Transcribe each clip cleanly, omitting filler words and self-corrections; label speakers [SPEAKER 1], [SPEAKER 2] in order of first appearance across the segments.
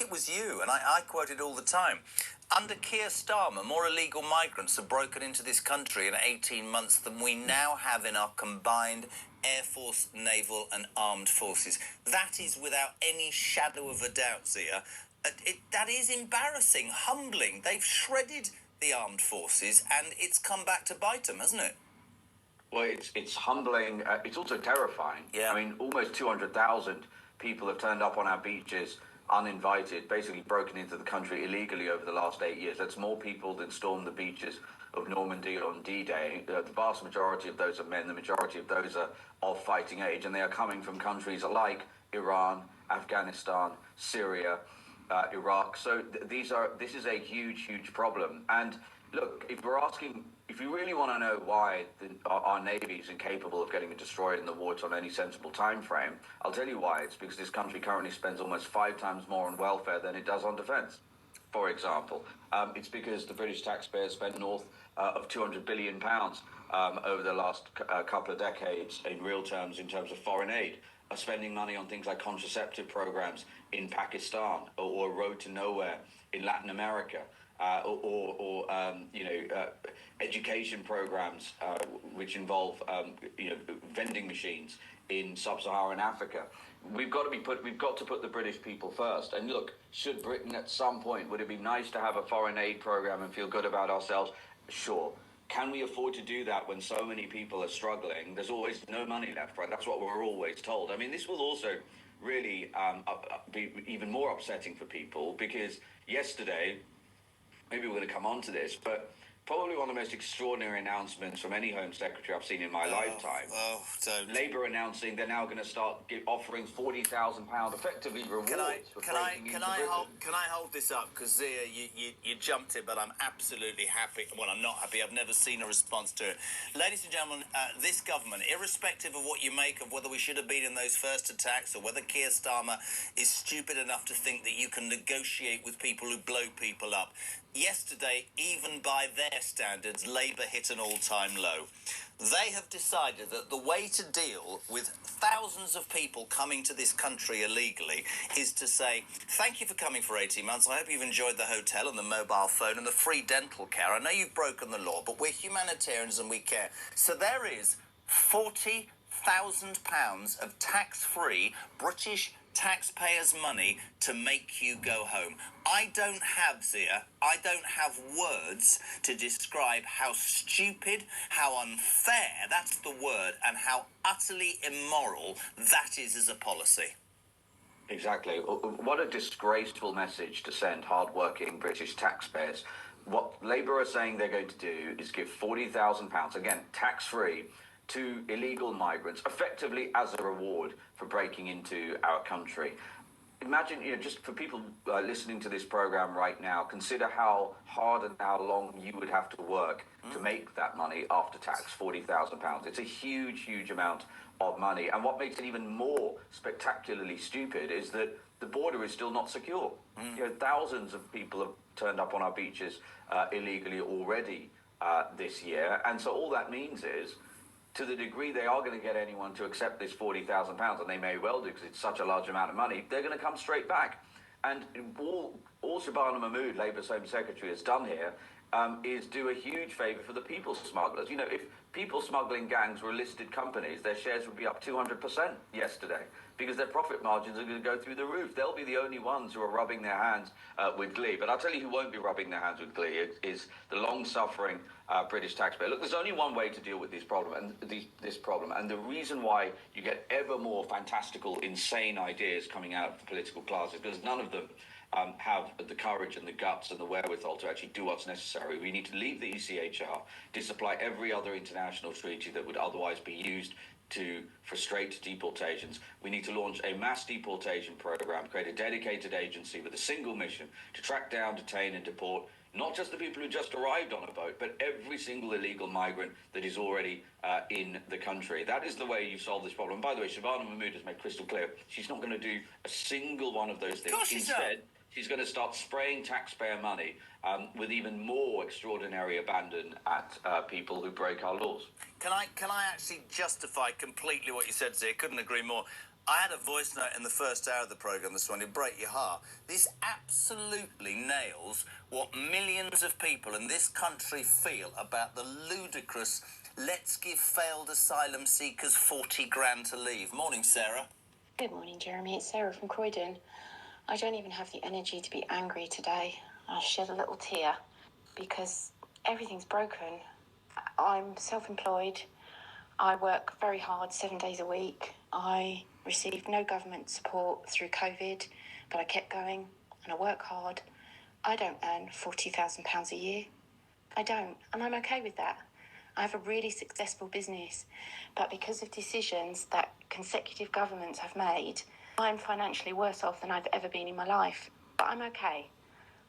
[SPEAKER 1] it was you, and I quote it all the time. Under Keir Starmer, more illegal migrants have broken into this country in 18 months than we now have in our combined Air Force, Naval and Armed Forces. That is without any shadow of a doubt, Zia. That is embarrassing, humbling. They've shredded the armed forces and it's come back to bite them, hasn't it?
[SPEAKER 2] Well, it's humbling. It's also terrifying.
[SPEAKER 1] Yeah.
[SPEAKER 2] I mean, almost 200,000 people have turned up on our beaches uninvited, basically broken into the country illegally over the last 8 years. That's more people than stormed the beaches of Normandy on D-Day. The vast majority of those are men. The majority of those are of fighting age, and they are coming from countries like Iran, Afghanistan, Syria, Iraq. So this is a huge problem. And look, if you really want to know why our Navy is incapable of getting it destroyed in the war on any sensible time frame, I'll tell you why. It's because this country currently spends almost 5 times more on welfare than it does on defence. For example, it's because the British taxpayers spent north of £200 billion over the last couple of decades in real terms, in terms of foreign aid, are spending money on things like contraceptive programs in Pakistan or Road to Nowhere in Latin America. Or education programs which involve vending machines in sub-Saharan Africa. We've got to put the British people first. And look, should Britain at some point, would it be nice to have a foreign aid program and feel good about ourselves? Sure. Can we afford to do that when so many people are struggling? There's always no money left, right? That's what we're always told. I mean, this will also really be even more upsetting for people, because yesterday, maybe we're going to come on to this, but probably one of the most extraordinary announcements from any Home Secretary I've seen in my lifetime. Labour announcing they're now going to start offering £40,000 effectively rewards for breaking into Britain.
[SPEAKER 1] Can I hold this up? Because Zia, you jumped it, but I'm absolutely happy. Well, I'm not happy. I've never seen a response to it. Ladies and gentlemen, this government, irrespective of what you make of whether we should have been in those first attacks or whether Keir Starmer is stupid enough to think that you can negotiate with people who blow people up, yesterday, even by their standards, Labour hit an all-time low. They have decided that the way to deal with thousands of people coming to this country illegally is to say, thank you for coming for 18 months. I hope you've enjoyed the hotel and the mobile phone and the free dental care. I know you've broken the law, but we're humanitarians and we care. So there is £40,000 of tax-free British taxpayers' money to make you go home. I don't have words to describe how stupid, how unfair, that's the word, and how utterly immoral that is as a policy.
[SPEAKER 2] Exactly. What a disgraceful message to send hard-working British taxpayers. What Labour are saying they're going to do is give £40,000, again, tax-free, to illegal migrants, effectively as a reward for breaking into our country. Imagine, just for people listening to this program right now, consider how hard and how long you would have to work to make that money after tax, £40,000. It's a huge amount of money. And what makes it even more spectacularly stupid is that the border is still not secure. Thousands of people have turned up on our beaches illegally already this year. And so all that means is, to the degree they are going to get anyone to accept this £40,000, and they may well do because it's such a large amount of money, they're going to come straight back. And all Shabana Mahmood, Labour's Home Secretary, has done here is do a huge favour for the people smugglers. If people smuggling gangs were listed companies, their shares would be up 200% yesterday, because their profit margins are going to go through the roof. They'll be the only ones who are rubbing their hands with glee. But I'll tell you who won't be rubbing their hands with glee is the long-suffering British taxpayer. Look, there's only one way to deal with this problem, and the reason why you get ever more fantastical, insane ideas coming out of the political class is because none of them have the courage and the guts and the wherewithal to actually do what's necessary. We need to leave the ECHR, disapply every other international treaty that would otherwise be used to frustrate deportations. We need to launch a mass deportation program, create a dedicated agency with a single mission to track down, detain and deport not just the people who just arrived on a boat, but every single illegal migrant that is already in the country. That is the way you solve this problem. By the way, Shabana Mahmood has made crystal clear she's not going to do a single one of those things. Instead, she's going to start spraying taxpayer money with even more extraordinary abandon at people who break our laws.
[SPEAKER 1] Can I actually justify completely what you said, Zia? Couldn't agree more. I had a voice note in the first hour of the programme this morning, break your heart. This absolutely nails what millions of people in this country feel about the ludicrous let's give failed asylum seekers 40 grand to leave. Morning, Sarah.
[SPEAKER 3] Good morning, Jeremy. It's Sarah from Croydon. I don't even have the energy to be angry today. I shed a little tear because everything's broken. I'm self-employed. I work very hard 7 days a week. I received no government support through COVID, but I kept going and I work hard. I don't earn £40,000 a year. I don't, and I'm okay with that. I have a really successful business, but because of decisions that consecutive governments have made, I'm financially worse off than I've ever been in my life. But I'm okay.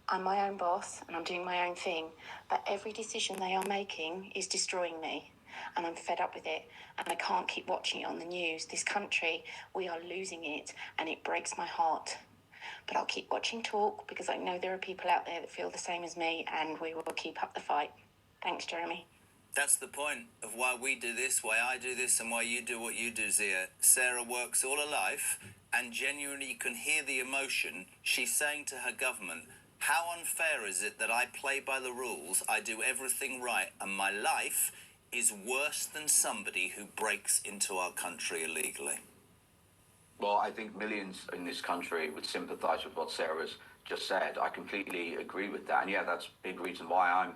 [SPEAKER 3] I'm my own boss and I'm doing my own thing, but every decision they are making is destroying me. And I'm fed up with it, and I can't keep watching it on the news. This country, we are losing it, and it breaks my heart. But I'll keep watching Talk because I know there are people out there that feel the same as me, and we will keep up the fight. Thanks, Jeremy.
[SPEAKER 1] That's the point of why we do this, why I do this, and why you do what you do, Zia. Sarah works all her life, and genuinely you can hear the emotion. She's saying to her government, how unfair is it that I play by the rules, I do everything right, and my life is worse than somebody who breaks into our country illegally?
[SPEAKER 2] Well, I think millions in this country would sympathise with what Sarah's just said. I completely agree with that. And yeah, that's a big reason why I'm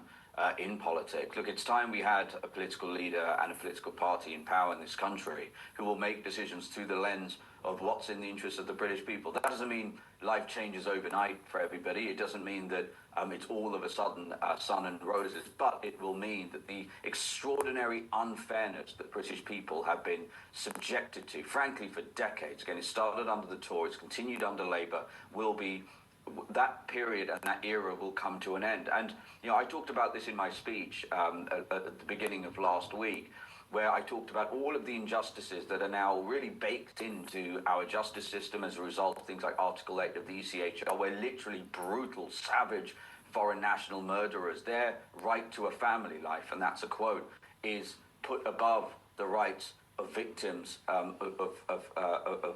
[SPEAKER 2] in politics. Look, it's time we had a political leader and a political party in power in this country who will make decisions through the lens of what's in the interest of the British people. That doesn't mean life changes overnight for everybody. It doesn't mean that it's all of a sudden sun and roses, but it will mean that the extraordinary unfairness that British people have been subjected to, frankly, for decades, again, it started under the Tories, continued under Labour, will be, that period and that era will come to an end. And, you know, I talked about this in my speech at the beginning of last week, where I talked about all of the injustices that are now really baked into our justice system as a result of things like Article 8 of the ECHR, where literally brutal, savage foreign national murderers, their right to a family life, and that's a quote, is put above the rights of victims, of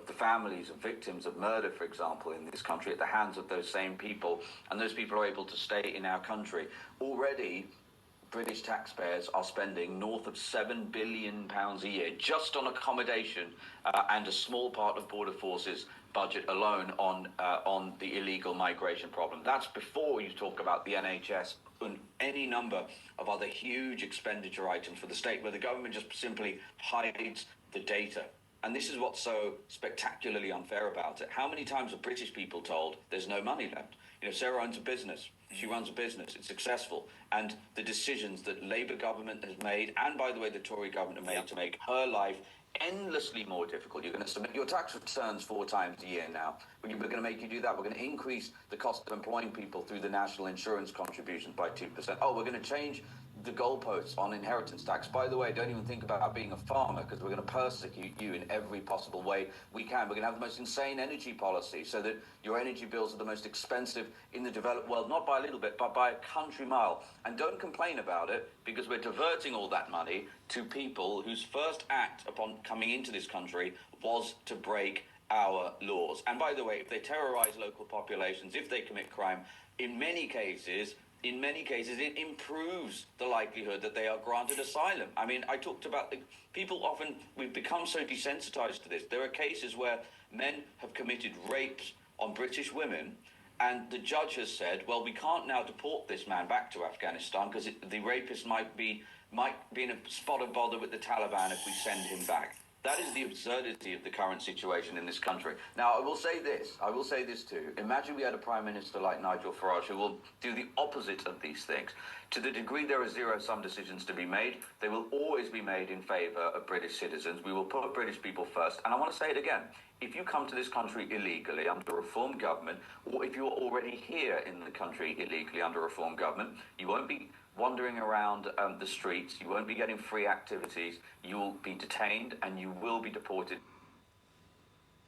[SPEAKER 2] the families of victims of murder, for example, in this country, at the hands of those same people, and those people are able to stay in our country. Already, British taxpayers are spending north of £7 billion a year just on accommodation and a small part of Border Force's budget alone on the illegal migration problem. That's before you talk about the NHS and any number of other huge expenditure items for the state where the government just simply hides the data. And this is what's so spectacularly unfair about it. How many times are British people told there's no money left? You know, Sarah owns a business. She runs a business. It's successful. And the decisions that Labour government has made, and by the way, the Tory government have made to make her life endlessly more difficult. You're going to submit your tax returns 4 times a year now. We're going to make you do that. We're going to increase the cost of employing people through the national insurance contributions by 2%. Oh, we're going to change the goalposts on inheritance tax. By the way, don't even think about being a farmer because we're going to persecute you in every possible way we can. We're going to have the most insane energy policy so that your energy bills are the most expensive in the developed world, not by a little bit, but by a country mile. And don't complain about it because we're diverting all that money to people whose first act upon coming into this country was to break our laws. And by the way, if they terrorize local populations, if they commit crime, in many cases, it improves the likelihood that they are granted asylum. I mean, I talked about people often, we've become so desensitized to this. There are cases where men have committed rapes on British women, and the judge has said, well, we can't now deport this man back to Afghanistan because the rapist might be in a spot of bother with the Taliban if we send him back. That is the absurdity of the current situation in this country. Now, I will say this too. Imagine we had a Prime Minister like Nigel Farage who will do the opposite of these things. To the degree there are zero-sum decisions to be made, they will always be made in favour of British citizens. We will put British people first. And I want to say it again. If you come to this country illegally under a reform government, or if you're already here in the country illegally under a reform government, you won't be wandering around the streets, you won't be getting free activities, you will be detained and you will be deported.